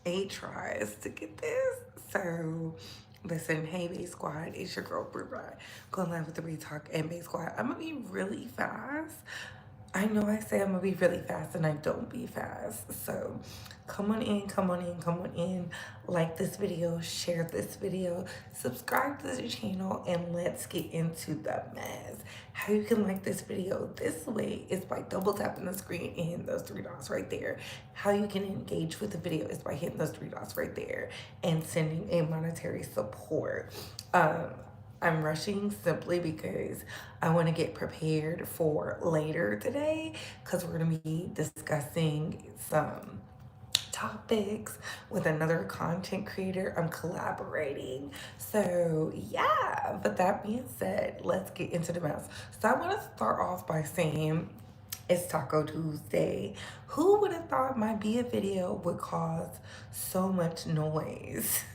8 tries to get this. So, listen, hey, Bay Squad, it's your girl, Brie Brie. Going live with the Retalk and Bay Squad. I'm going to be really fast. I know I say I'm going to be really fast and I don't be fast. So, come on in, come on in, come on in. Like this video, share this video, subscribe to the channel, and let's get into the mess. How you can like this video this way is by double tapping the screen and hitting those 3 dots right there. How you can engage with the video is by hitting those 3 dots right there and sending a monetary support. I'm rushing simply because I want to get prepared for later today because we're going to be discussing some topics with another content creator. I'm collaborating. So, yeah, but that being said, let's get into the mess. So, I want to start off by saying it's Taco Tuesday. Who would have thought my Be a video would cause so much noise?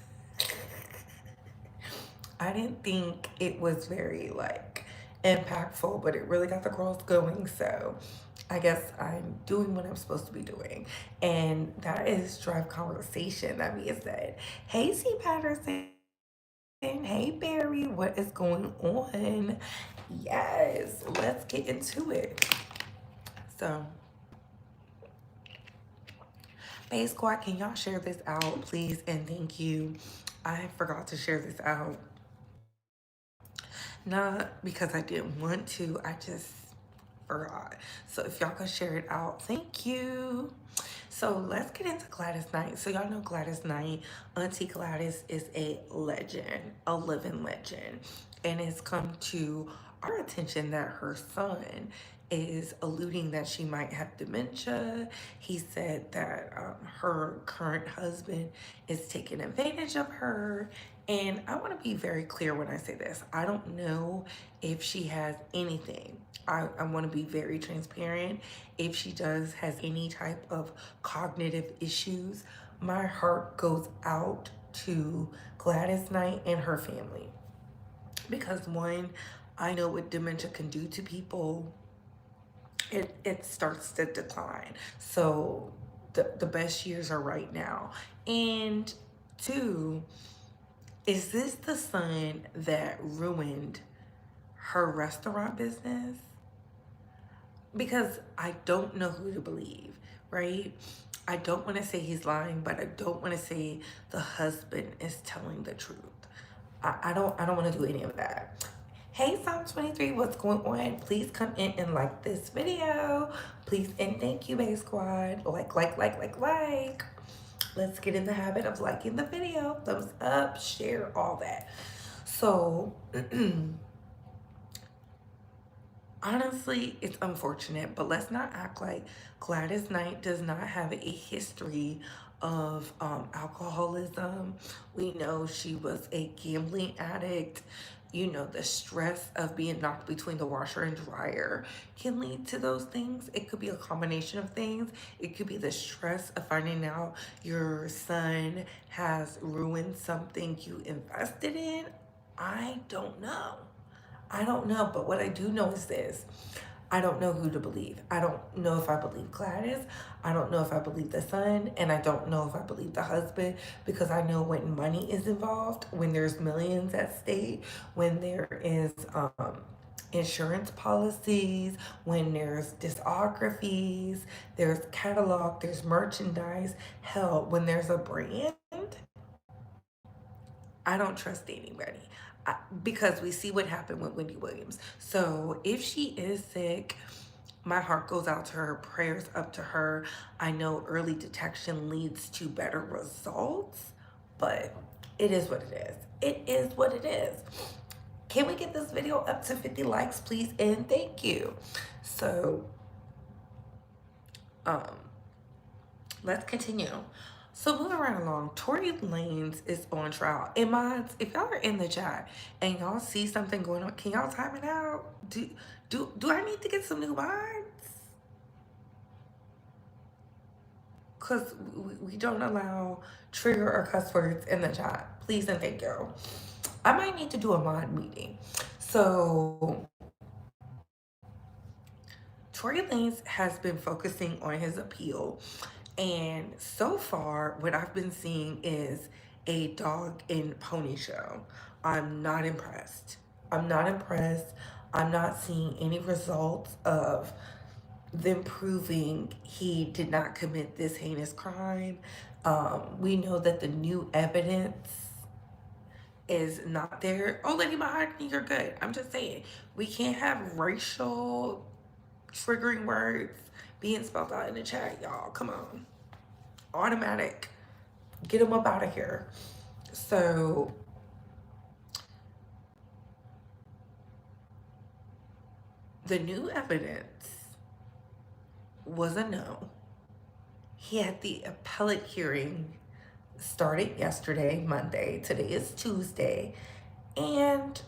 I didn't think it was very like impactful, but it really got the girls going. So I guess I'm doing what I'm supposed to be doing. And that is drive conversation. That being said, hey C Patterson. Hey Barry, what is going on? Yes, let's get into it. So, Bay Squad, can y'all share this out, please? And thank you. I forgot to share this out. Not because I didn't want to, I just forgot. So if y'all could share it out, thank you. So let's get into Gladys Knight. So y'all know Gladys Knight, Auntie Gladys is a legend, a living legend. And it's come to our attention that her son is alluding that she might have dementia. He said that her current husband is taking advantage of her. And I want to be very clear when I say this. I don't know if she has anything. I want to be very transparent. If she does has any type of cognitive issues, my heart goes out to Gladys Knight and her family. Because one, I know what dementia can do to people. It starts to decline. So the best years are right now. And two, is this the son that ruined her restaurant business? Because I don't know who to believe, right? I don't want to say he's lying, but I don't want to say the husband is telling the truth. I don't want to do any of that. Hey Psalm 23, what's going on? Please come in and like this video. Please and thank you, Bay Squad. Like. Let's get in the habit of liking the video. Thumbs up, share, all that. So honestly, it's unfortunate, but let's not act like Gladys Knight does not have a history of alcoholism. We know she was a gambling addict. You know, the stress of being knocked between the washer and dryer can lead to those things. It could be a combination of things. It could be the stress of finding out your son has ruined something you invested in. I don't know. I don't know, but what I do know is this. I don't know who to believe. I don't know if I believe Gladys. I don't know if I believe the son. And I don't know if I believe the husband because I know when money is involved, when there's millions at stake, when there is insurance policies, when there's discographies, there's catalog, there's merchandise. Hell, when there's a brand, I don't trust anybody because we see what happened with Wendy Williams. So if she is sick, my heart goes out to her, prayers up to her. I know early detection leads to better results, but it is what it is. It is what it is. Can we get this video up to 50 likes, please? And thank you. So, let's continue. So moving right along, Tory Lanez is on trial. And mods, if y'all are in the chat and y'all see something going on, can y'all time it out? Do I need to get some new mods? Because we don't allow trigger or cuss words in the chat. Please and thank you. I might need to do a mod meeting. So Tory Lanez has been focusing on his appeal. And so far, what I've been seeing is a dog and pony show. I'm not impressed. I'm not impressed. I'm not seeing any results of them proving he did not commit this heinous crime. We know that the new evidence is not there. Oh, Lady Mahogany, you're good. I'm just saying, we can't have racial triggering words being spelled out in the chat, y'all. Come on. Automatic. Get them up out of here. So, the new evidence was a no. He had the appellate hearing started yesterday, Monday. Today is Tuesday. And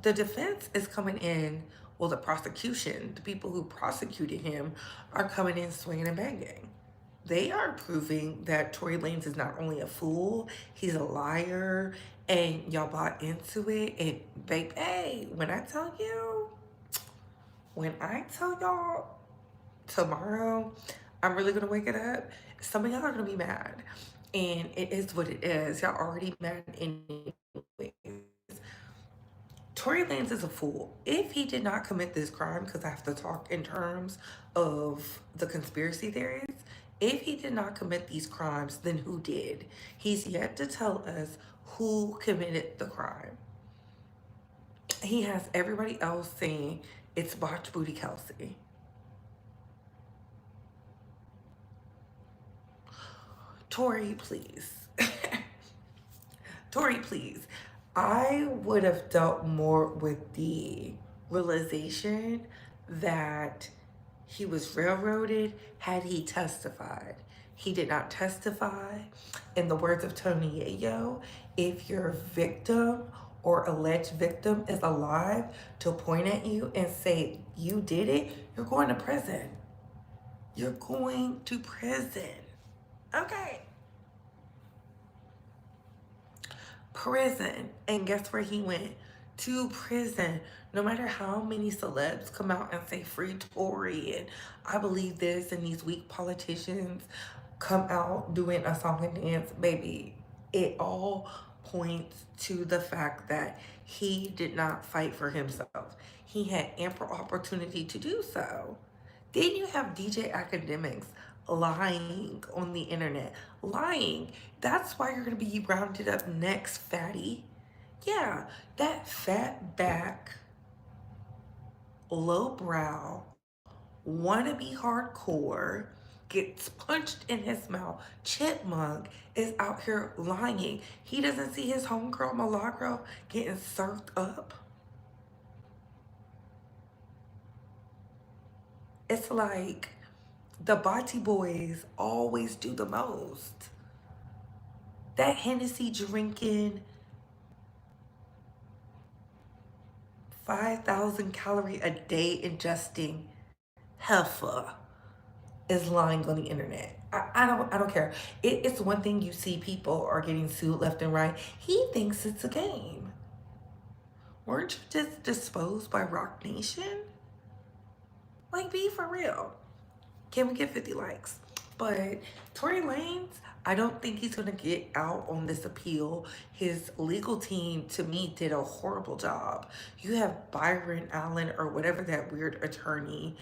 the defense is coming in, well, the prosecution, the people who prosecuted him, are coming in swinging and banging. They are proving that Tory Lanez is not only a fool, he's a liar, and y'all bought into it. And baby, when I tell y'all tomorrow, I'm really gonna wake it up. Some of y'all are gonna be mad, and it is what it is. Y'all already mad anyway. Tory Lanez is a fool. If he did not commit this crime, because I have to talk in terms of the conspiracy theories, if he did not commit these crimes, then who did? He's yet to tell us who committed the crime. He has everybody else saying it's Botch Booty Kelsey. Tory, please. Tory, please. I would have dealt more with the realization that he was railroaded had he testified. He did not testify. In the words of Tony Yayo, if your victim or alleged victim is alive to point at you and say you did it, you're going to prison. You're going to prison. Okay. Prison. And guess where he went? To prison. No matter how many celebs come out and say free Tory and I believe this, and these weak politicians come out doing a song and dance, baby, it all points to the fact that he did not fight for himself. He had ample opportunity to do so. Then you have DJ Academics lying on the internet. Lying. That's why you're going to be rounded up next, fatty. Yeah, that fat back, low brow, wannabe hardcore, gets punched in his mouth. Chipmunk is out here lying. He doesn't see his homegirl Milagro getting served up. It's like the Bati boys always do the most. That Hennessy drinking, 5,000 calorie a day ingesting heifer is lying on the internet. I don't care. It's one thing you see people are getting sued left and right. He thinks it's a game. Weren't you just disposed by Rock Nation? Like, be for real. Can we get 50 likes? But Tory Lanez, I don't think he's going to get out on this appeal. His legal team, to me, did a horrible job. You have Byron Allen or whatever that weird attorney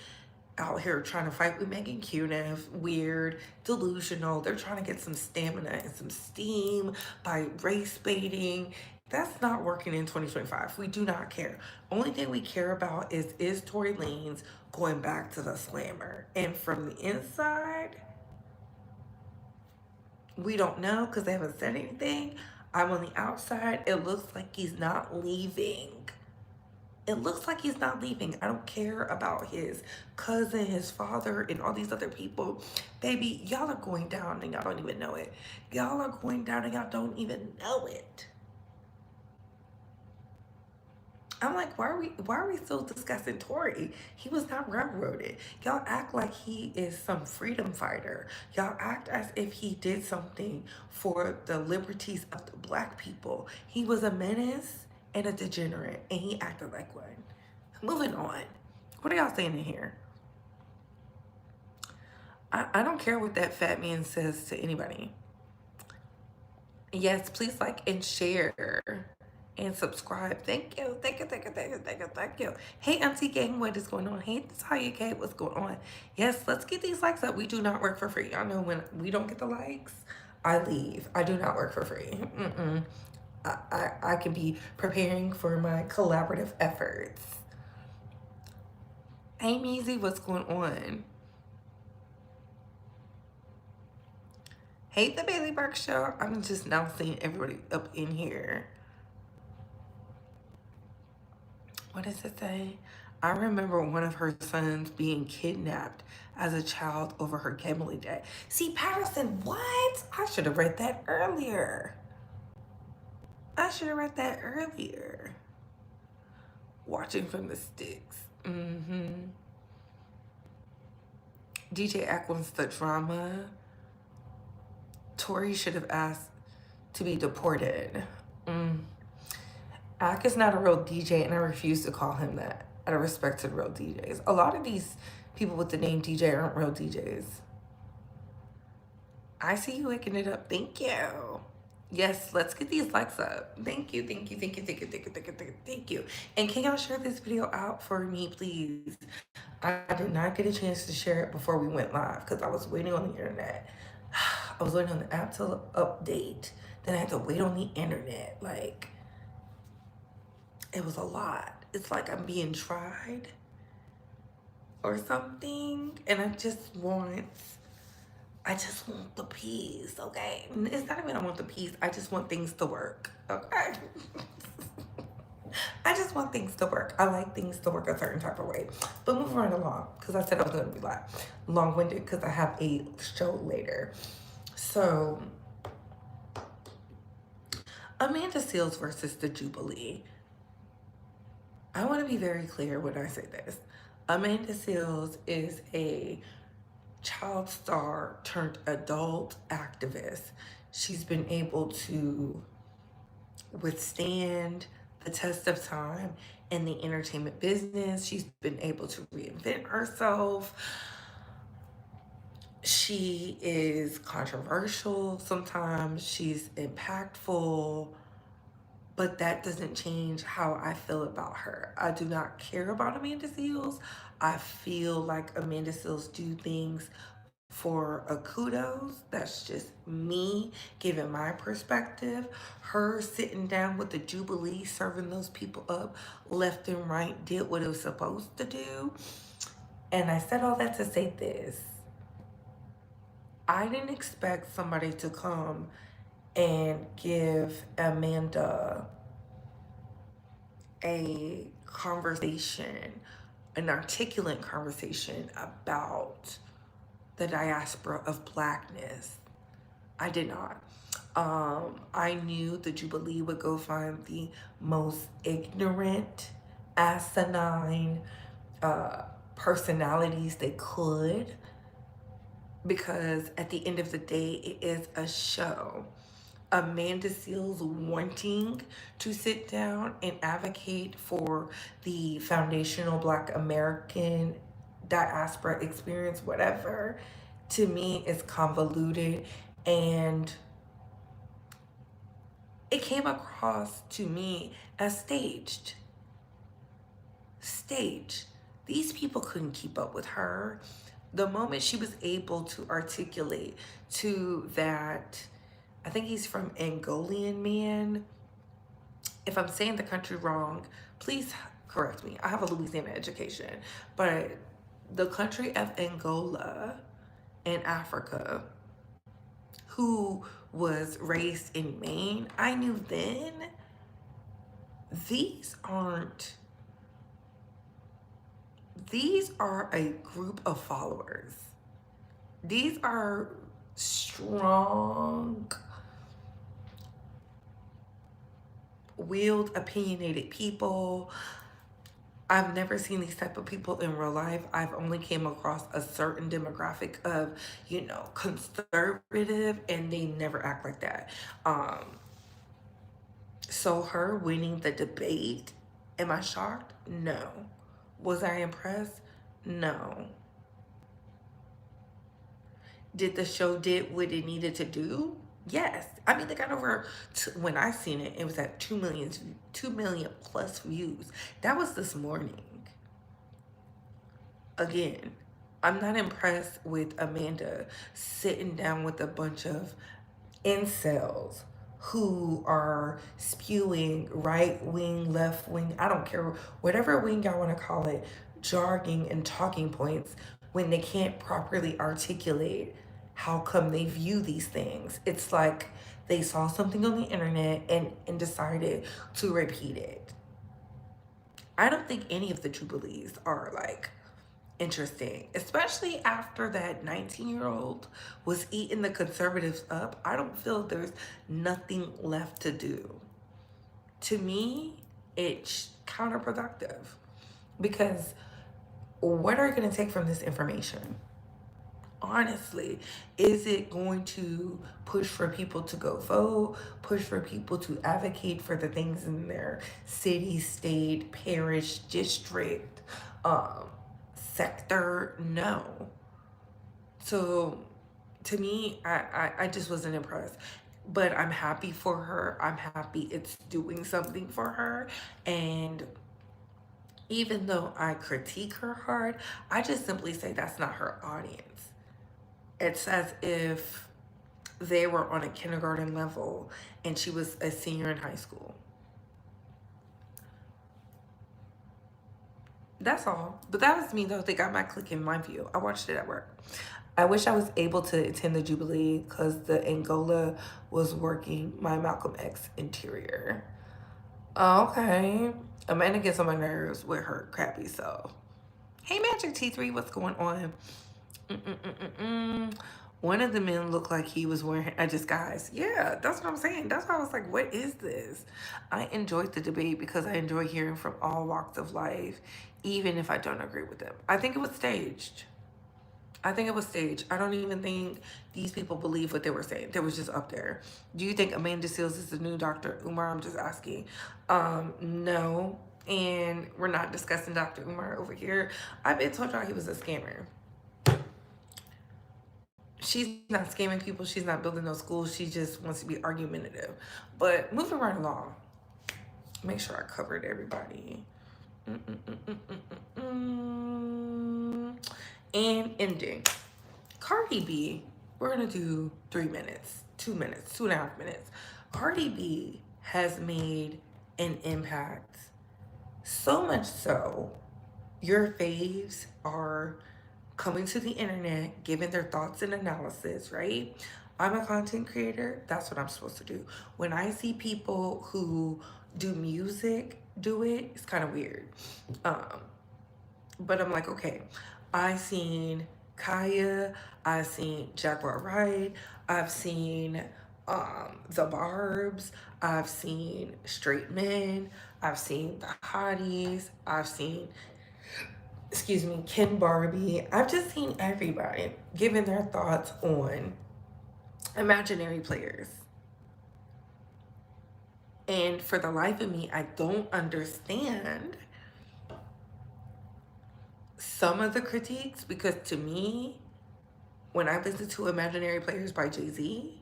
out here trying to fight with Megan Cuniff, weird, delusional. They're trying to get some stamina and some steam by race baiting. That's not working in 2025. We do not care. Only thing we care about is Tory Lanez going back to the slammer. And from the inside, we don't know because they haven't said anything. I'm on the outside. It looks like he's not leaving. It looks like he's not leaving. I don't care about his cousin, his father, and all these other people. Baby, y'all are going down and y'all don't even know it. Y'all are going down and y'all don't even know it. I'm like, why are we still discussing Tory? He was not railroaded. Y'all act like he is some freedom fighter. Y'all act as if he did something for the liberties of the black people. He was a menace and a degenerate, and he acted like one. Moving on. What are y'all saying in here? I don't care what that fat man says to anybody. Yes, please like and share and subscribe. Thank you. Thank you. Thank you. Thank you. Thank you. Thank you. Hey, Auntie Gang, what is going on? Hey, Natalia K, what's going on? Yes, let's get these likes up. We do not work for free. Y'all know when we don't get the likes, I leave. I do not work for free. I can be preparing for my collaborative efforts. Hey, Meezy, what's going on? Hey, the Bailey Burke Show. I'm just now seeing everybody up in here. What does it say? I remember one of her sons being kidnapped as a child over her gambling debt. See, Patterson, what? I should have read that earlier. I should have read that earlier. Watching from the sticks. DJ Ack wants the drama. Tory should have asked to be deported. Ack is not a real DJ, and I refuse to call him that out of respect to real DJs. A lot of these people with the name DJ aren't real DJs. I see you waking it up. Thank you. Yes, let's get these likes up. Thank you, thank you, thank you, thank you, thank you, thank you, thank you, thank you. And can y'all share this video out for me, please? I did not get a chance to share it before we went live because I was waiting on the internet. I was waiting on the app to update. Then I had to wait on the internet. Like, it was a lot. It's like I'm being tried or something. And I just want the peace, okay? It's not even I want the peace. I just want things to work, okay? I just want things to work. I like things to work a certain type of way. But moving right along, because I said I was going to be like long-winded because I have a show later. So, Amanda Seales versus the Jubilee. I want to be very clear when I say this. Amanda Seales is a child star turned adult activist. She's been able to withstand the test of time in the entertainment business. She's been able to reinvent herself. She is controversial sometimes. She's impactful. But that doesn't change how I feel about her. I do not care about Amanda Seales. I feel like Amanda Seales do things for a kudos. That's just me giving my perspective. Her sitting down with the Jubilee, serving those people up left and right, did what it was supposed to do. And I said all that to say this. I didn't expect somebody to come and give Amanda a conversation, an articulate conversation about the diaspora of Blackness. I did not. I knew the Jubilee would go find the most ignorant, asinine personalities they could, because at the end of the day, it is a show. Amanda Seales wanting to sit down and advocate for the foundational Black American diaspora experience, whatever, to me is convoluted, and it came across to me as staged. Staged. These people couldn't keep up with her. The moment she was able to articulate to that, I think he's from Angolian man. If I'm saying the country wrong, please correct me. I have a Louisiana education. But the country of Angola in Africa, who was raised in Maine, I knew then these are a group of followers. These are strong, willed, opinionated people. I've never seen these type of people in real life. I've only came across a certain demographic of, conservative, and they never act like that. So her winning the debate, am I shocked? No. Was I impressed? No. Did the show did what it needed to do? Yes. I mean, they got over, when I seen it, it was at 2 million plus views. That was this morning. Again, I'm not impressed with Amanda sitting down with a bunch of incels who are spewing right wing, left wing, I don't care, whatever wing y'all want to call it, jargon and talking points when they can't properly articulate how come they view these things. It's like they saw something on the internet and decided to repeat it. I don't think any of the Jubilees are like interesting, especially after that 19-year-old was eating the conservatives up. I don't feel there's nothing left to do. To me, it's counterproductive because what are you going to take from this information? Honestly, is it going to push for people to go vote, push for people to advocate for the things in their city, state, parish, district, um, sector? No. So to me, I just wasn't impressed. But I'm happy for her. I'm happy it's doing something for her. And even though I critique her hard, I just simply say that's not her audience. It's as if they were on a kindergarten level and she was a senior in high school. That's all. But that was me though. They got my click in my view. I watched it at work. I wish I was able to attend the Jubilee because the Angola was working my Malcolm X interior. Okay. Amanda gets on my nerves with her crappy self. Hey, Magic T3, what's going on? One of the men looked like he was wearing a disguise. Yeah, that's what I'm saying. That's why I was like, what is this? I enjoyed the debate because I enjoy hearing from all walks of life, even if I don't agree with them. I think it was staged. I think it was staged. I don't even think these people believe what they were saying. They was just up there. Do you think Amanda Seales is the new Dr. Umar? I'm just asking. No. And we're not discussing Dr. Umar over here. I've been told y'all he was a scammer. She's not scamming people. She's not building no schools. She just wants to be argumentative. But moving right along. Make sure I covered everybody. And ending. Cardi B, we're going to do 3 minutes, 2 minutes, 2.5 minutes. Cardi B has made an impact. So much so, your faves are coming to the internet, giving their thoughts and analysis, right? I'm a content creator. That's what I'm supposed to do. When I see people who do music do it, it's kind of weird. But I'm like, okay, I seen Kaya, I've seen Jaguar Wright, I've seen the Barbs, I've seen Straight Men, I've seen the Hotties, I've seen, excuse me, Ken Barbie. I've just seen everybody giving their thoughts on imaginary players. And for the life of me, I don't understand some of the critiques because to me, when I listened to Imaginary Players by Jay-Z,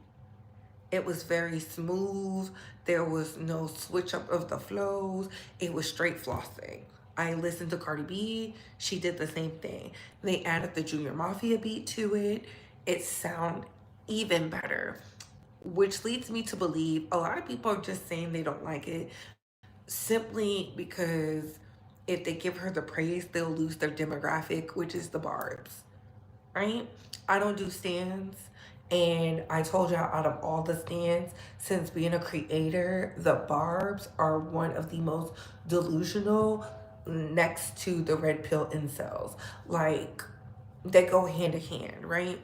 it was very smooth. There was no switch up of the flows. It was straight flossing. I listened to Cardi B. She did the same thing. They added the Junior Mafia beat to it. It sounded even better, which leads me to believe a lot of people are just saying they don't like it simply because if they give her the praise, they'll lose their demographic, which is the Barbs, right? I don't do stands. And I told y'all out of all the stands, since being a creator, the Barbs are one of the most delusional next to the red pill incels. Like, they go hand in hand, right?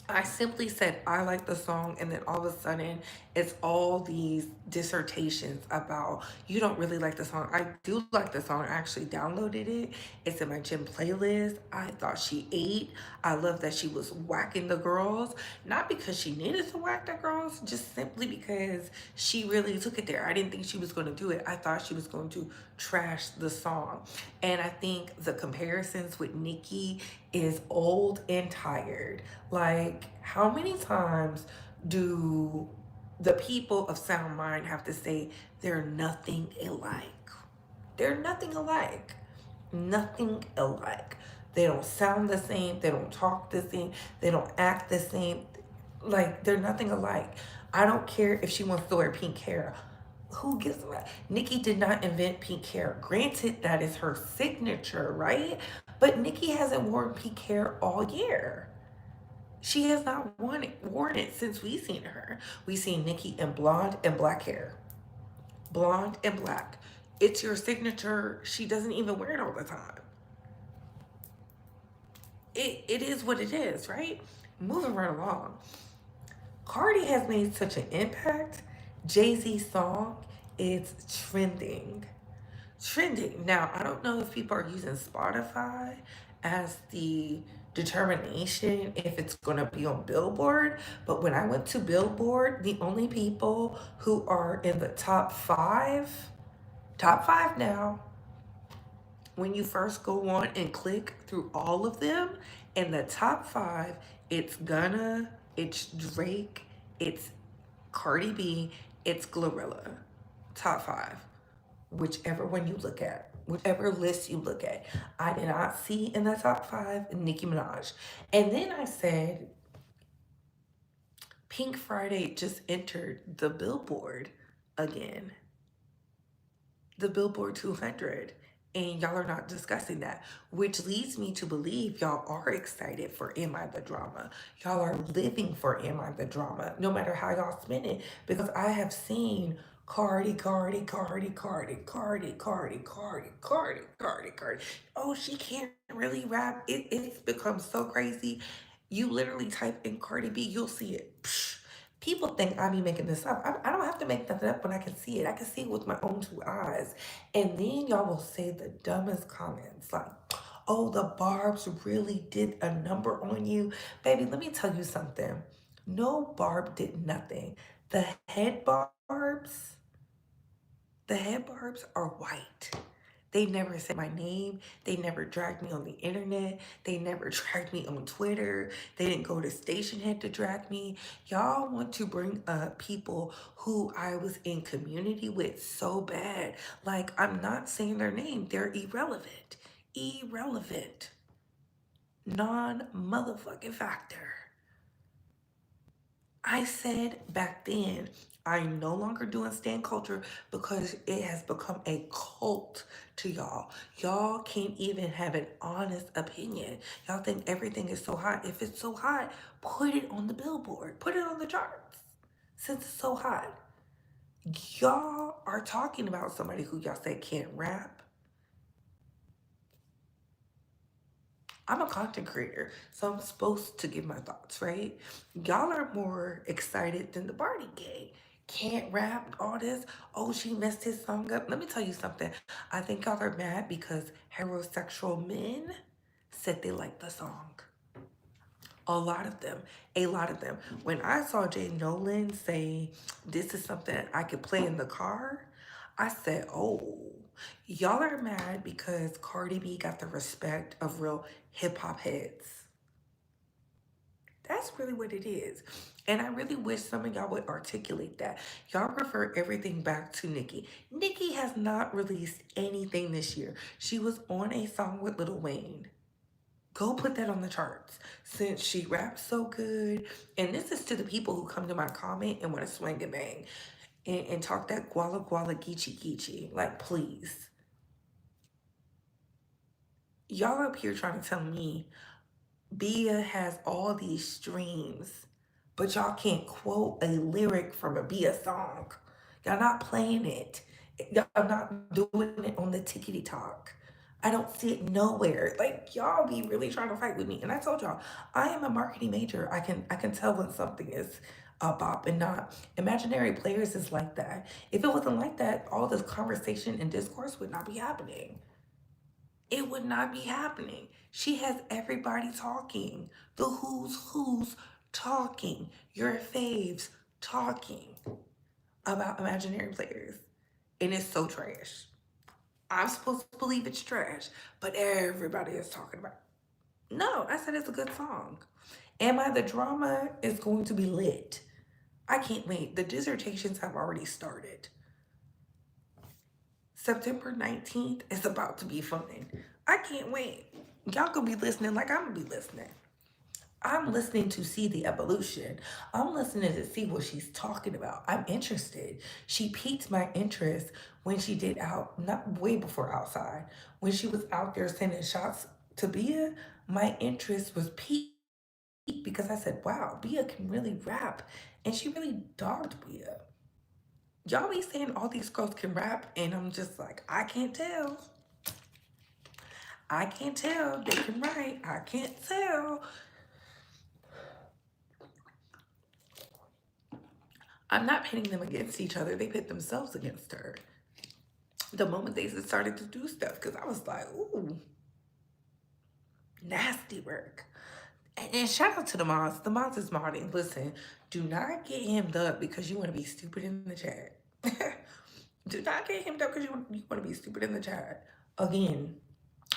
I simply said I like the song, and then all of a sudden it's all these dissertations about you don't really like the song. I do like the song. I actually downloaded it. It's in my gym playlist. I thought she ate. I love that she was whacking the girls, not because she needed to whack the girls, just simply because she really took it there. I didn't think she was going to do it. I thought she was going to trash the song. And I think the comparisons with Nicki is old and tired. Like, how many times do the people of sound mind have to say they're nothing alike? They're nothing alike. Nothing alike. They don't sound the same. They don't talk the same. They don't act the same. Like, they're nothing alike. I don't care if she wants to wear pink hair. Who gives a fuck? Nikki did not invent pink hair. Granted, that is her signature, right? But Nikki hasn't worn pink hair all year. She has not worn it since we seen her. We seen Nikki in blonde and black hair. Blonde and black. It's your signature. She doesn't even wear it all the time. It is what it is, right? Moving right along. Cardi has made such an impact. Jay-Z's song is trending. Trending. Now, I don't know if people are using Spotify as the determination if it's going to be on Billboard, but when I went to Billboard, the only people who are in the top five now, when you first go on and click through all of them, in the top five, it's Gunna, it's Drake, it's Cardi B, it's Glorilla. Top five. Whichever one you look at, whichever list you look at. I did not see in the top five Nicki Minaj. And then I said, Pink Friday just entered the Billboard again, the Billboard 200. And y'all are not discussing that, which leads me to believe y'all are excited for Am I the Drama. Y'all are living for Am I the Drama, no matter how y'all spin it, because I have seen Cardi. Oh, she can't really rap. It's become so crazy. You literally type in Cardi B, you'll see it. Psh. People think I be making this up. I don't have to make nothing up when I can see it. I can see it with my own two eyes. And then y'all will say the dumbest comments like, oh, the barbs really did a number on you. Baby, let me tell you something. No barb did nothing. The head barbs, the head barbs are white. They never said my name. They never dragged me on the internet. They never dragged me on Twitter. They didn't go to Station Head to drag me. Y'all want to bring up people who I was in community with so bad. Like, I'm not saying their name. They're irrelevant. Irrelevant. Non-motherfucking factor. I said back then, I'm no longer doing stand culture because it has become a cult to y'all. Y'all can't even have an honest opinion. Y'all think everything is so hot. If it's so hot, put it on the billboard, put it on the charts. Since it's so hot, y'all are talking about somebody who y'all say can't rap. I'm a content creator, so I'm supposed to give my thoughts, right? Y'all are more excited than the Barty gang. Can't rap, all this. Oh, she messed his song up. Let me tell you something. I think y'all are mad because heterosexual men said they liked the song. A lot of them. A lot of them. When I saw Jay Nolan say, this is something I could play in the car, I said, oh, y'all are mad because Cardi B got the respect of real hip hop heads. That's really what it is. And I really wish some of y'all would articulate that. Y'all refer everything back to Nicki. Nicki has not released anything this year. She was on a song with Lil Wayne. Go put that on the charts since she raps so good. And this is to the people who come to my comment and want to swing and bang and talk that guala guala geechee geechee. Like, please. Y'all up here trying to tell me Bia has all these streams, but y'all can't quote a lyric from a Bia song. Y'all not playing it. Y'all not doing it on the tickety talk. I don't see it nowhere. Like, y'all be really trying to fight with me. And I told y'all, I am a marketing major. I can tell when something is a bop and not. Imaginary players is like that. If it wasn't like that, all this conversation and discourse would not be happening. It would not be happening. She has everybody talking. The who's talking. Your faves talking about imaginary players. And it's so trash. I'm supposed to believe it's trash, but everybody is talking about it. No, I said it's a good song. Am I the drama is going to be lit. I can't wait. The dissertations have already started. September 19th is about to be fun. I can't wait. Y'all gonna be listening like I'm gonna be listening. I'm listening to see the evolution. I'm listening to see what she's talking about. I'm interested. She piqued my interest when she did out, not way before outside, when she was out there sending shots to Bia. My interest was piqued because I said, wow, Bia can really rap. And she really dogged Bia. Y'all be saying all these girls can rap, and I'm just like, I can't tell. I can't tell. They can write. I can't tell. I'm not pitting them against each other. They pit themselves against her. The moment they started to do stuff, because I was like, ooh, nasty work. And shout out to the mods. The mods is modding. Listen, do not get hemmed up because you want to be stupid in the chat. Do not get hemmed up because you want to be stupid in the chat. Again,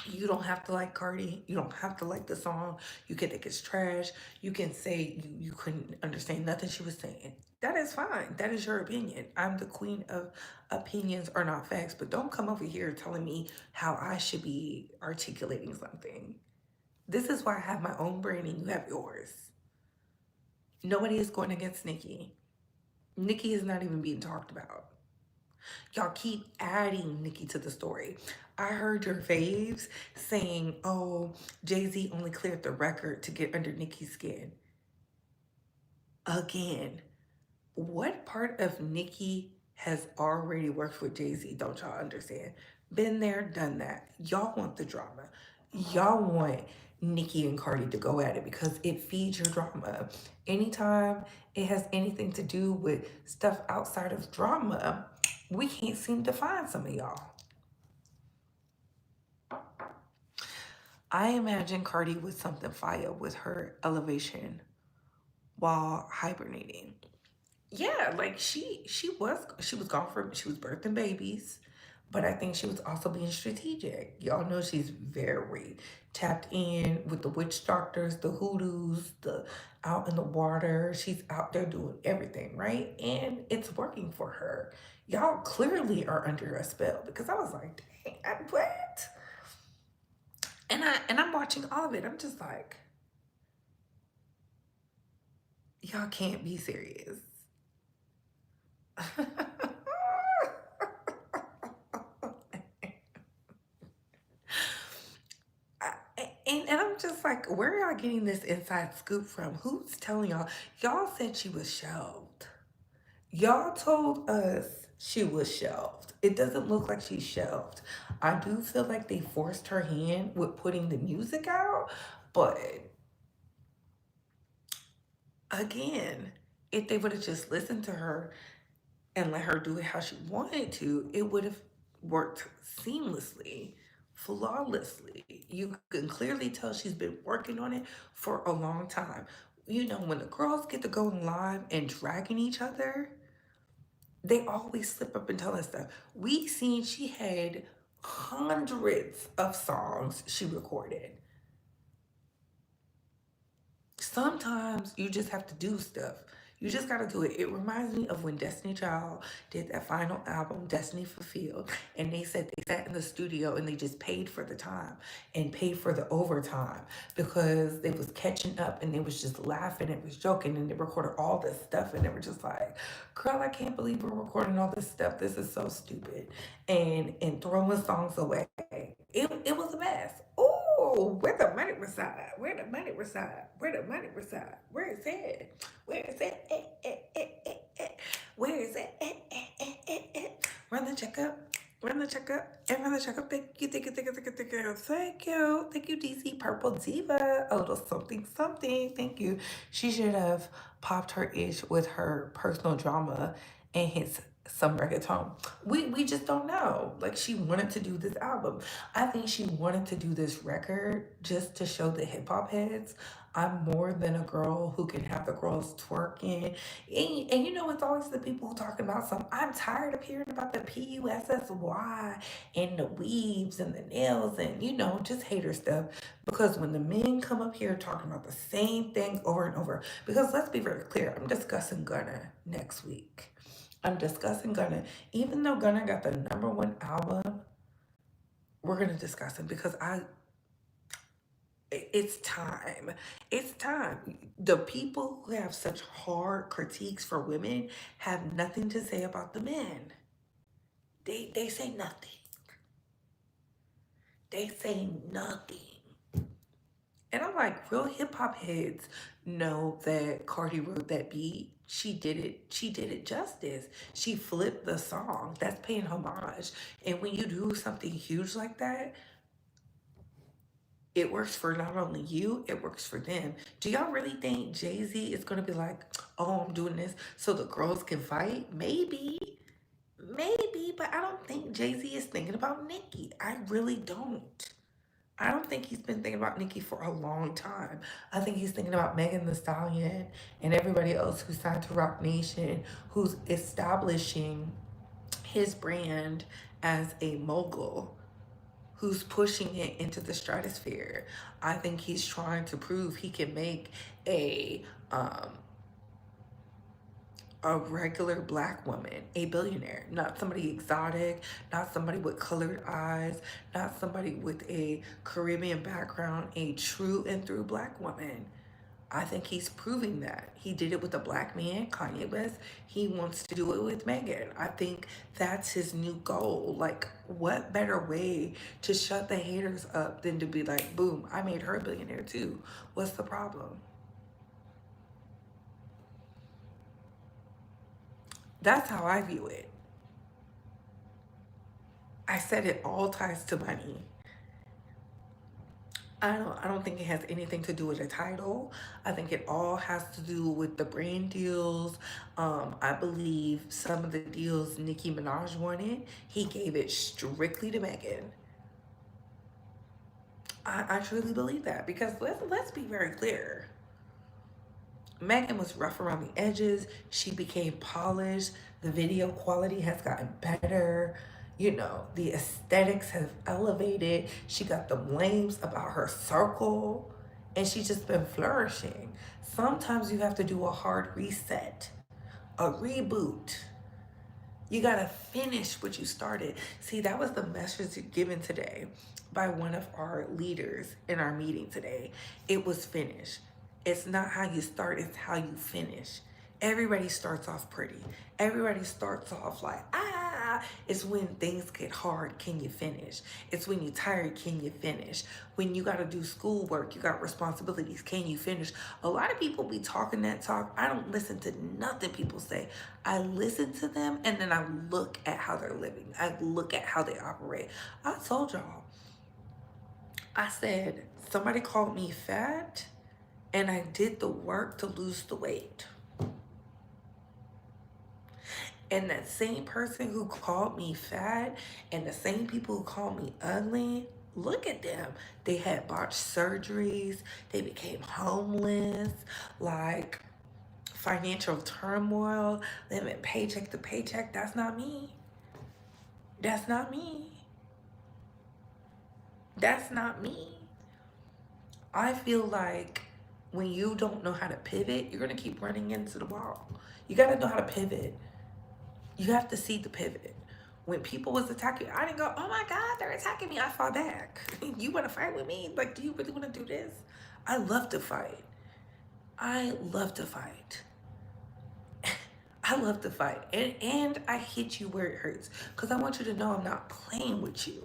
you don't have to like Cardi. You don't have to like the song. You can think it's trash. You can say you couldn't understand nothing she was saying. That is fine. That is your opinion. I'm the queen of opinions are not facts, but don't come over here telling me how I should be articulating something. This is why I have my own brain and you have yours. Nobody is going against Nicki. Nicki is not even being talked about. Y'all keep adding Nicki to the story. I heard your faves saying, oh, Jay-Z only cleared the record to get under Nicki's skin. Again, what part of Nicki has already worked with Jay-Z? Don't y'all understand? Been there, done that. Y'all want the drama. Y'all want Nicki and Cardi to go at it because it feeds your drama. Anytime it has anything to do with stuff outside of drama, we can't seem to find some of y'all. I imagine Cardi with something fire with her elevation while hibernating. Yeah, like she was gone from she was birthing babies, but I think she was also being strategic. Y'all know she's very tapped in with the witch doctors, the hoodoos, the out in the water. She's out there doing everything, right? And it's working for her. Y'all clearly are under a spell because I was like, dang, what? And I'm watching all of it. I'm just like, y'all can't be serious. And I'm just like, where are y'all getting this inside scoop from? Who's telling y'all? Y'all said she was shelved. Y'all told us she was shelved. It doesn't look like she's shelved. I do feel like they forced her hand with putting the music out, but again, if they would have just listened to her and let her do it how she wanted to, it would have worked seamlessly, flawlessly. You can clearly tell she's been working on it for a long time. You know, when the girls get to going live and dragging each other, they always slip up and tell us stuff. We seen she had hundreds of songs she recorded. Sometimes you just have to do stuff. You just gotta do it. It reminds me of when Destiny Child did that final album, Destiny Fulfilled, and they said they sat in the studio and they just paid for the time and paid for the overtime because they was catching up and they was just laughing and was joking and they recorded all this stuff and they were just like, girl, I can't believe we're recording all this stuff. This is so stupid. And throwing songs away. It was a mess. Oh, where the money reside? Where the money reside? Where the money reside? Where is it? Where is it? Where is it? Run the checkup. Run the checkup. And run the checkup. Thank you, thank you, thank you, thank you, thank you. Thank you. Thank you, DC Purple Diva. A little something, something. Thank you. She should have popped her ish with her personal drama and his some reggaeton. We just don't know. Like, she wanted to do this album. I think she wanted to do this record just to show the hip hop heads I'm more than a girl who can have the girls twerking. And you know, it's always the people who talking about some. I'm tired of hearing about the PUSSY and the weaves and the nails and, you know, just hater stuff. Because when the men come up here talking about the same thing over and over, because let's be very clear, I'm discussing Gunna next week. I'm discussing Gunna. Even though Gunna got the #1 album, we're gonna discuss him because it's time. It's time. The people who have such hard critiques for women have nothing to say about the men. They say nothing. They say nothing. And I'm like, real hip hop heads know that Cardi wrote that beat. She did it. She did it justice. She flipped the song. That's paying homage. And when you do something huge like that, it works for not only you, it works for them. Do y'all really think Jay-Z is going to be like, oh, I'm doing this so the girls can fight? Maybe. Maybe. But I don't think Jay-Z is thinking about Nicki. I really don't. I don't think he's been thinking about Nicki for a long time. I think he's thinking about Megan Thee Stallion and everybody else who signed to Roc Nation, who's establishing his brand as a mogul, who's pushing it into the stratosphere. I think he's trying to prove he can make um, a regular black woman a billionaire, not somebody exotic, not somebody with colored eyes, not somebody with a Caribbean background, a true and through black woman. I think he's proving that. He did it with a black man, Kanye West. He wants to do it with Megan. I think that's his new goal. Like, what better way to shut the haters up than to be like, boom, I made her a billionaire too. What's the problem? That's how I view it. I said it all ties to money. I don't think it has anything to do with a title. I think it all has to do with the brand deals. I believe some of the deals Nicki Minaj wanted, he gave it strictly to Megan. I truly believe that because let's be very clear. Megan was rough around the edges. She became polished. The video quality has gotten better. You know, the aesthetics have elevated. She got the lames about her circle. And she's just been flourishing. Sometimes you have to do a hard reset, a reboot. You gotta finish what you started. See, that was the message given today by one of our leaders in our meeting today. It was finish. It's not how you start, it's how you finish. Everybody starts off pretty. Everybody starts off like, it's when things get hard, can you finish? It's when you're tired, can you finish? When you gotta do schoolwork, you got responsibilities, can you finish? A lot of people be talking that talk. I don't listen to nothing people say. I listen to them and then I look at how they're living. I look at how they operate. I told y'all, I said, somebody called me fat and I did the work to lose the weight. And that same person who called me fat and the same people who called me ugly, look at them. They had botched surgeries. They became homeless, like financial turmoil, living paycheck to paycheck. That's not me. That's not me. That's not me. I feel like when you don't know how to pivot, you're going to keep running into the wall. You got to know how to pivot. You have to see the pivot. When people was attacking, I didn't go, oh my God, they're attacking me. I fought back. You want to fight with me? Like, do you really want to do this? I love to fight. I love to fight. I love to fight. And I hit you where it hurts. Because I want you to know I'm not playing with you.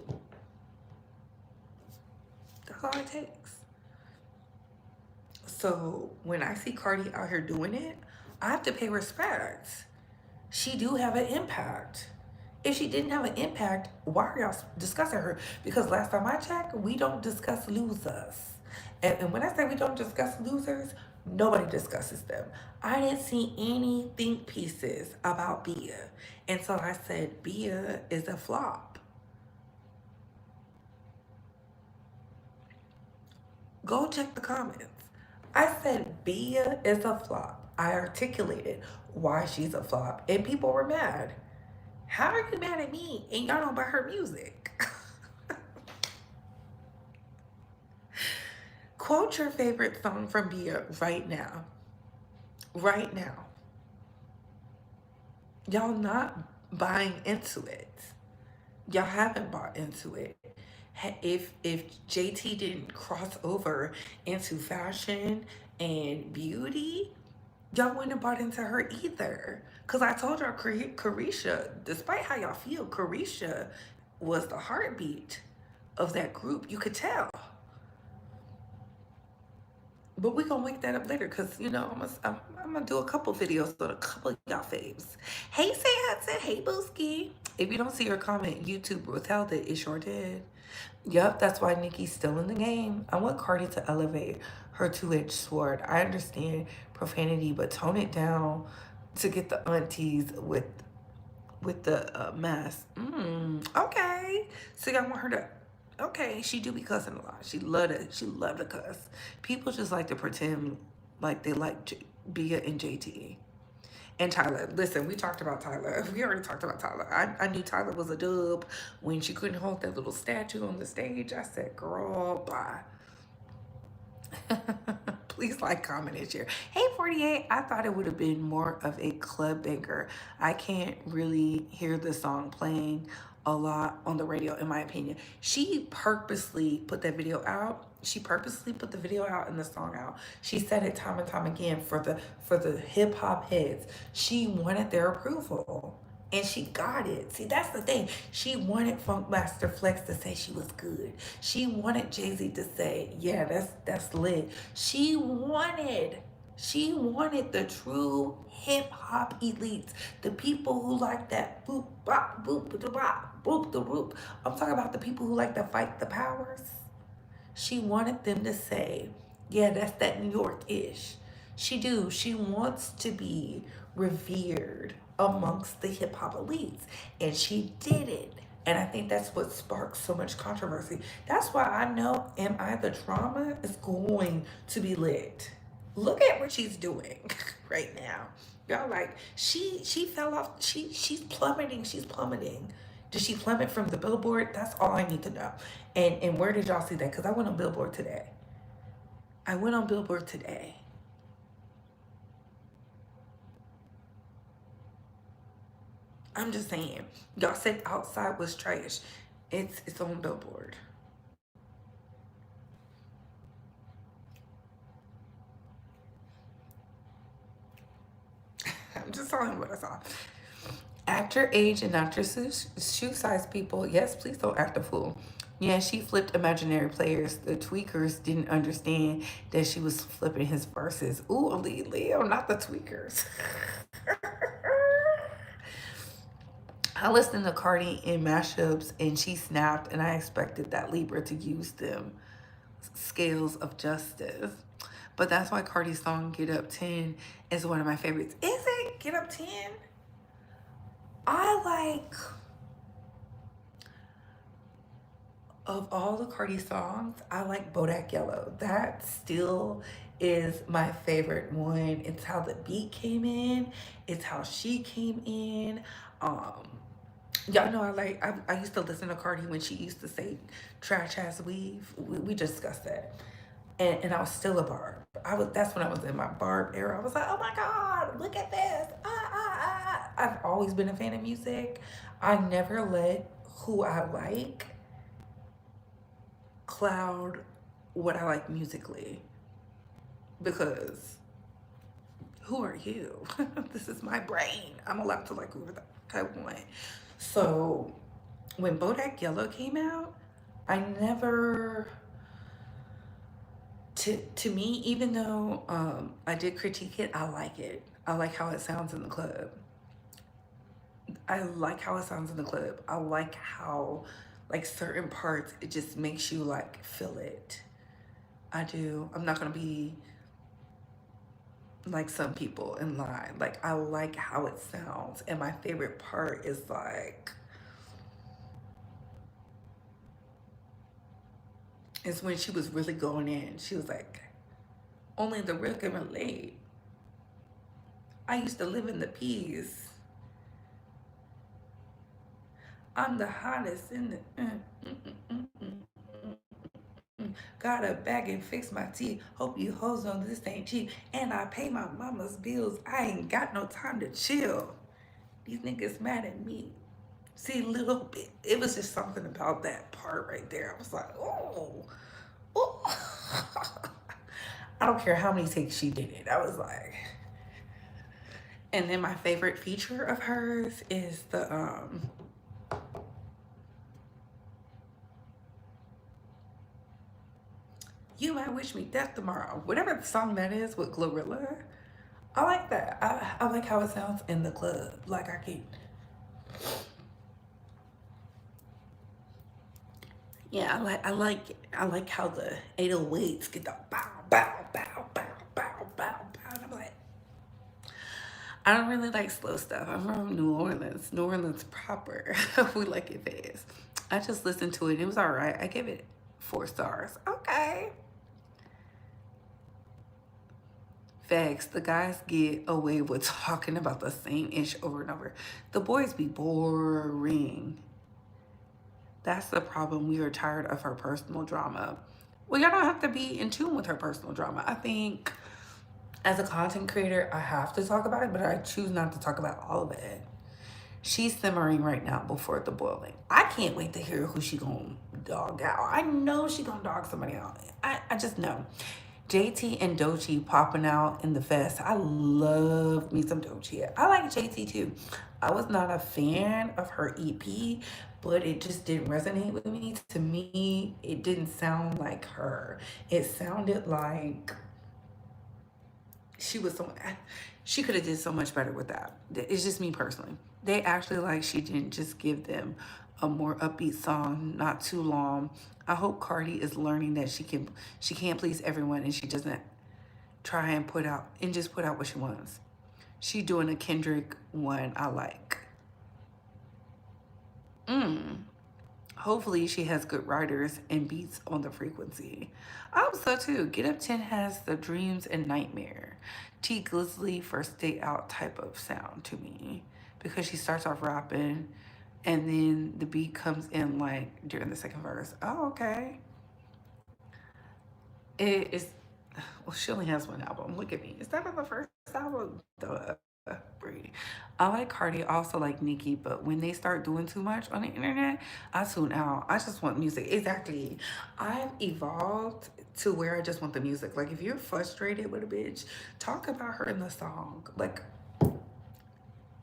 That's all it takes. So when I see Cardi out here doing it, I have to pay respect. She do have an impact. If she didn't have an impact, why are y'all discussing her? Because last time I checked, we don't discuss losers. And when I say we don't discuss losers, Nobody discusses them. I didn't see any think pieces about Bia. And so I said, Bia is a flop. Go check the comments. I said, Bia is a flop. I articulated why she's a flop, and people were mad. How are you mad at me and y'all don't buy her music? Quote your favorite song from Bia right now. Right now. Y'all not buying into it. Y'all haven't bought into it. If JT didn't cross over into fashion and beauty, y'all wouldn't have bought into her either. Cause I told y'all Carisha, despite how y'all feel, Carisha was the heartbeat of that group. You could tell. But we gonna wake that up later, cause you know I'm gonna do a couple videos on a couple of y'all faves. Hey, Say Hudson. Hey, Booski. If you don't see your comment, YouTube withheld it. It sure did. Yup, that's why Nikki's still in the game. I want Cardi to elevate her two-edged sword. I understand profanity, but tone it down to get the aunties with the mask. Okay. So y'all want her to. Okay, she do be cussing a lot. She love to cuss. People just like to pretend like they like Bia and JT. And Tyler. Listen, we talked about Tyler. We already talked about Tyler. I knew Tyler was a dub when she couldn't hold that little statue on the stage. I said, girl, bye. Please like, comment, and share. Hey, 48. I thought it would have been more of a club banger. I can't really hear the song playing a lot on the radio, in my opinion. She purposely put that video out. She purposely put the video out and the song out. She said it time and time again for the hip hop heads. She wanted their approval. And she got it. See, that's the thing. She wanted Funkmaster Flex to say she was good. She wanted Jay-Z to say, yeah, that's lit. She wanted the true hip hop elites, the people who like that boop bop boop da bop boop the boop. I'm talking about the people who like to fight the powers. She wanted them to say, yeah, that's that New York-ish. She wants to be revered amongst the hip hop elites. And she did it. And I think that's what sparks so much controversy. That's why I know Am I the Drama is going to be lit. Look at what she's doing right now. Y'all like, she fell off. She's plummeting. She's plummeting. Did she plummet from the billboard? That's all I need to know. And where did y'all see that? Because I went on Billboard today. I went on Billboard today. I'm just saying. Y'all said outside was trash. It's on Billboard. I'm just telling you what I saw. Actor age and actresses, shoe size people. Yes, please don't act a fool. Yeah, she flipped imaginary players. The tweakers didn't understand that she was flipping his verses. Ooh, Leo, not the tweakers. I listened to Cardi in mashups and she snapped, and I expected that Libra to use them scales of justice. But that's why Cardi's song Get Up 10 is one of my favorites. Is it Get Up 10? I like, of all the Cardi songs, I like Bodak Yellow. That still is my favorite one. It's how the beat came in. It's how she came in. Y'all know I used to listen to Cardi when she used to say trash ass weave. We discussed that. And I was still a barb. That's when I was in my barb era. I was like, oh my God, look at this. I've always been a fan of music. I never let who I like cloud what I like musically. Because who are you? This is my brain. I'm allowed to like whoever I want. So when Bodak Yellow came out, I never, to me, even though I did critique it, I like it. I like how it sounds in the club. I like how it sounds in the club. I like how, like, certain parts, it just makes you like feel it. I do. I'm not gonna be like some people in line. Like, I like how it sounds. And my favorite part is like, is when she was really going in. She was like, only the real can relate. I used to live in the peas. I'm the hottest in the. Got a bag and fix my teeth. Hope you hoes know this ain't cheap. And I pay my mama's bills. I ain't got no time to chill. These niggas mad at me. See, a little bit. It was just something about that part right there. I was like, oh, oh. I don't care how many takes she did it. I was like, and then my favorite feature of hers is the You Might Wish Me Death Tomorrow. Whatever the song that is with Glorilla. I like that. I like how it sounds in the club. Like I can, yeah, I like how the 808s get the bow bow bow bow bow bow bow. And I'm like, I don't really like slow stuff. I'm from New Orleans. New Orleans proper. We like it fast. I just listened to it. It was all right. I give it 4 stars. Okay. Facts. The guys get away with talking about the same ish over and over. The boys be boring. That's the problem. We are tired of her personal drama. Well, y'all don't have to be in tune with her personal drama. I think as a content creator, I have to talk about it, but I choose not to talk about all of it. She's simmering right now before the boiling. I can't wait to hear who she gonna dog out. I know she gonna dog somebody out. I just know. JT and Doechii popping out in the fest. I love me some Doechii. I like JT too. I was not a fan of her EP, but it just didn't resonate with me. To me, it didn't sound like her. It sounded like she was so, she could have did so much better with that. It's just me personally. They actually, like, she didn't just give them a more upbeat song, not too long. I hope Cardi is learning that she can't please everyone, and she doesn't try and just put out what she wants. She doing a Kendrick one I like. Hopefully she has good writers and beats on the frequency. I hope so too. Get Up 10 has the Dreams and Nightmare, T Glizzly First Day Out type of sound to me, because she starts off rapping and then the beat comes in like during the second verse. Oh, okay. It is, well, she only has one album. Look at me. Is that on the first album? Duh. Brady. I like Cardi, also like Nicki, but when they start doing too much on the internet, I tune out. I just want music. Exactly. I've evolved to where I just want the music. Like, if you're frustrated with a bitch, talk about her in the song. Like,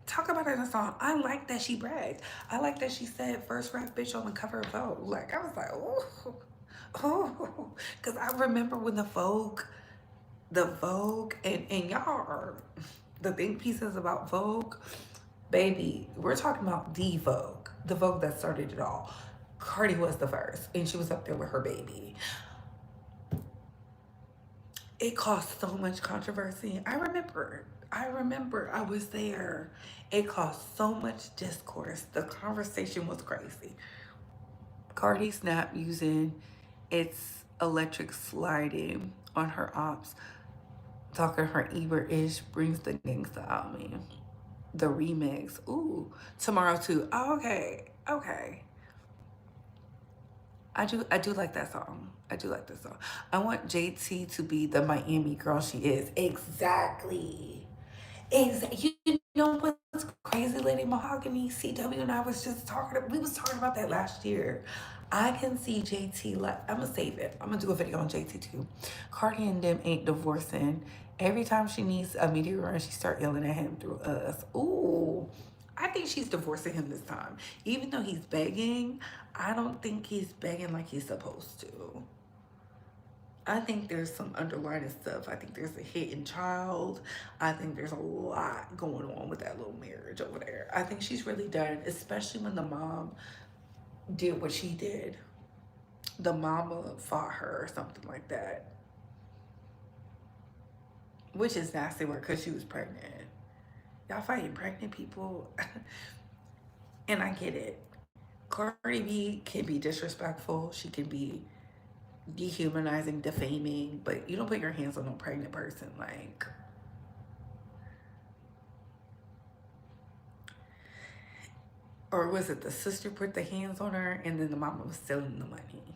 talk about her in the song. I like that she bragged. I like that she said first rap bitch on the cover of Vogue. Like, I was like, oh, oh, because I remember when the Vogue, and y'all are the think pieces about Vogue, baby. We're talking about the Vogue that started it all. Cardi was the first, and she was up there with her baby. It caused so much controversy. I remember I was there. It caused so much discourse. The conversation was crazy. Cardi snapped using its electric sliding on her ops, talking her Ebert-ish brings the gangsta out of me. The remix, ooh, Tomorrow too. Oh, okay, okay. I do like that song. I do like that song. I want JT to be the Miami girl she is. Exactly. You know what's crazy, Lady Mahogany? CW and I was just we was talking about that last year. I can see JT, like, I'm gonna save it. I'm gonna do a video on JT too. Cardi and them ain't divorcing. Every time she needs a media run, she start yelling at him through us. Ooh, I think she's divorcing him this time. Even though he's begging, I don't think he's begging like he's supposed to. I think there's some underlying stuff. I think there's a hidden child. I think there's a lot going on with that little marriage over there. I think she's really done, especially when the mom did what she did. The mama fought her or something like that. which is nasty work because she was pregnant. Y'all fighting pregnant people. And I get it. Cardi B can be disrespectful. She can be dehumanizing, defaming, but you don't put your hands on a pregnant person. Like, or was it the sister put the hands on her and then the mama was stealing the money?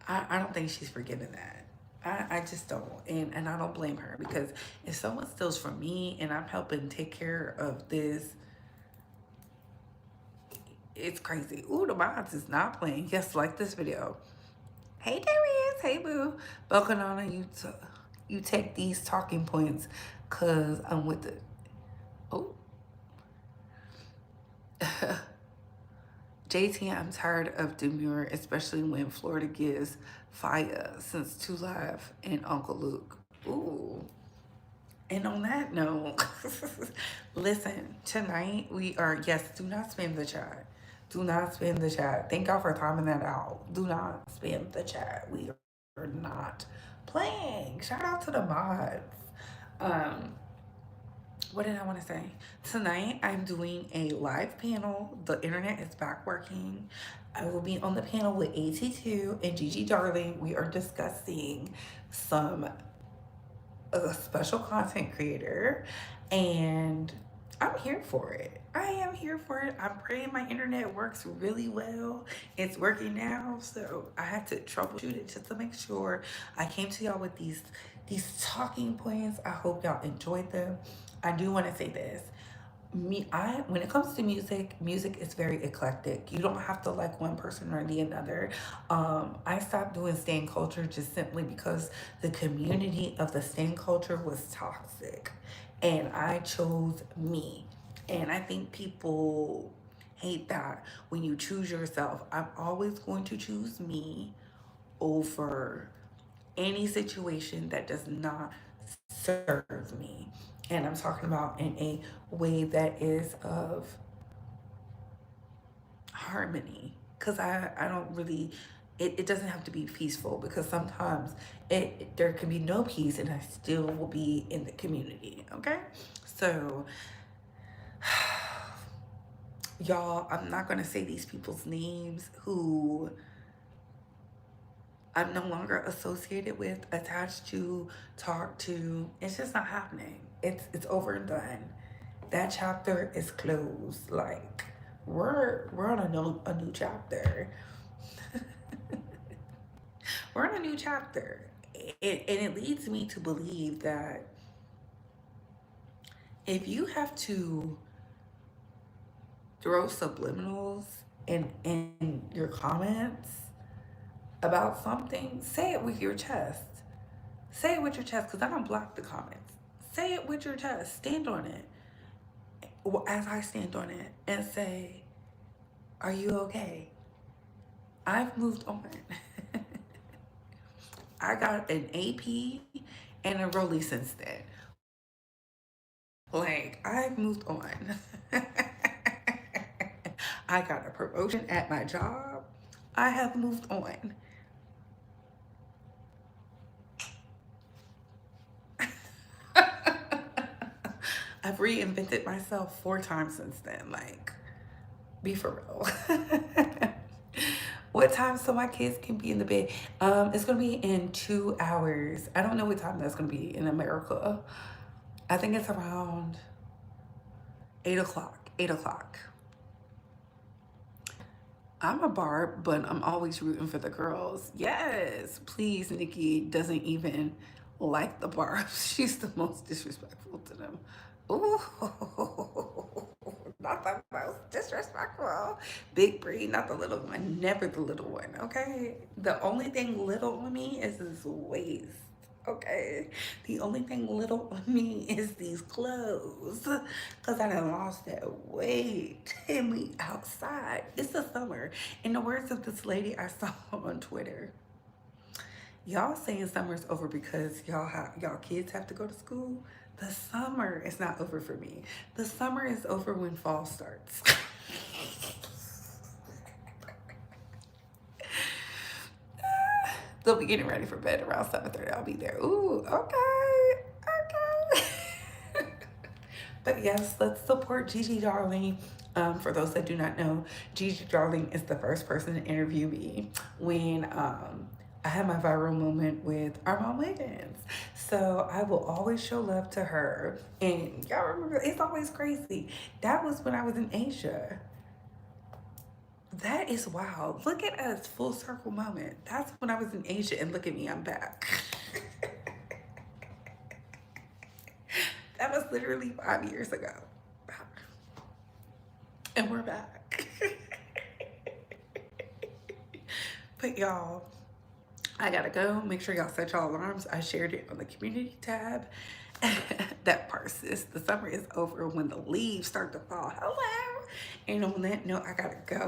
I don't think she's forgiven that. I just don't. And I don't blame her, because if someone steals from me and I'm helping take care of this, it's crazy. Ooh, the mods is not playing. Yes, like this video. Hey, Darius. Hey, boo. Belkanana, you take these talking points because I'm with it. Oh. JT, I'm tired of demure, especially when Florida gives fire since 2 Live and Uncle Luke. Ooh. And on that note, listen, tonight we are, yes, do not spam the chat. Do not spam the chat. Thank y'all for timing that out. Do not spam the chat. We are not playing. Shout out to the mods. What did I want to say? Tonight, I'm doing a live panel. The internet is back working. I will be on the panel with AT2 and Gigi Darling. We are discussing some special content creator, and I'm here for it. I am here for it. I'm praying my internet works really well. It's working now, so I had to troubleshoot it just to make sure. I came to y'all with these talking points. I hope y'all enjoyed them. I do want to say this. When it comes to music is very eclectic. You don't have to like one person or the another. I stopped doing stan culture just simply because the community of the stan culture was toxic, and I chose me. And I think people hate that when you choose yourself. I'm always going to choose me over any situation that does not serve me. And I'm talking about in a way that is of harmony. Because I don't really, it doesn't have to be peaceful, because sometimes there can be no peace and I still will be in the community. Okay? So, y'all, I'm not going to say these people's names who I'm no longer associated with, attached to, talk to. It's just not happening. It's over and done. That chapter is closed. Like, we're on a new chapter. We're on a new chapter. And it leads me to believe that if you have to throw subliminals in your comments about something, say it with your chest. Say it with your chest, because I don't block the comments. Say it with your chest. Stand on it. As I stand on it, and say, are you okay? I've moved on. I got an AP and a rollie since then. Like, I've moved on. I got a promotion at my job. I have moved on. I've reinvented myself 4 times since then. Like, be for real. What time so my kids can be in the bed? It's gonna be in 2 hours. I don't know what time that's gonna be in America. I think it's around 8 o'clock. 8 o'clock. I'm a barb, but I'm always rooting for the girls. Yes, please. Nikki doesn't even like the barbs. She's the most disrespectful to them. Ooh, not the most disrespectful. Big Bree, not the little one. Never the little one, okay? The only thing little on me is his waist. Okay, the only thing little on me is these clothes, because I done lost that weight and we outside. It's the summer. In the words of this lady I saw on Twitter, y'all saying summer's over because y'all kids have to go to school. The summer is not over for me. The summer is over when fall starts. They'll be getting ready for bed around 7:30. I'll be there. Ooh, okay. But yes, let's support Gigi Darling. For those that do not know, Gigi Darling is the first person to interview me when I had my viral moment with Armand Wiggins. So I will always show love to her. And y'all remember, it's always crazy. That was when I was in Asia. That is wild. Look at us, full circle moment. That's when I was in Asia, and look at me, I'm back. That was literally 5 years ago. And we're back. But y'all, I gotta go. Make sure y'all set y'all alarms. I shared it on the community tab. That part, sis. The summer is over when the leaves start to fall. Hello. And on that note, I gotta go.